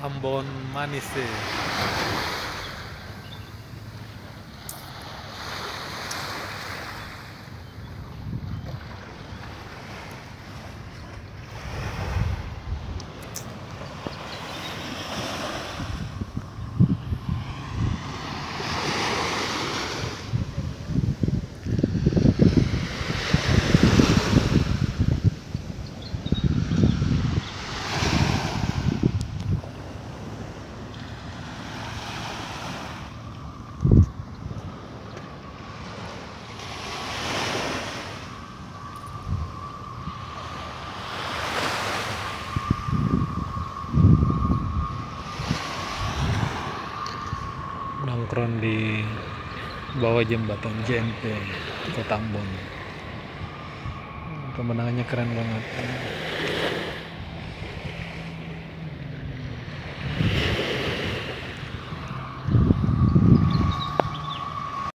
Ambon manis sih. Nongkrong di bawah jembatan JMP Kota Ambon. Pemandangannya keren banget.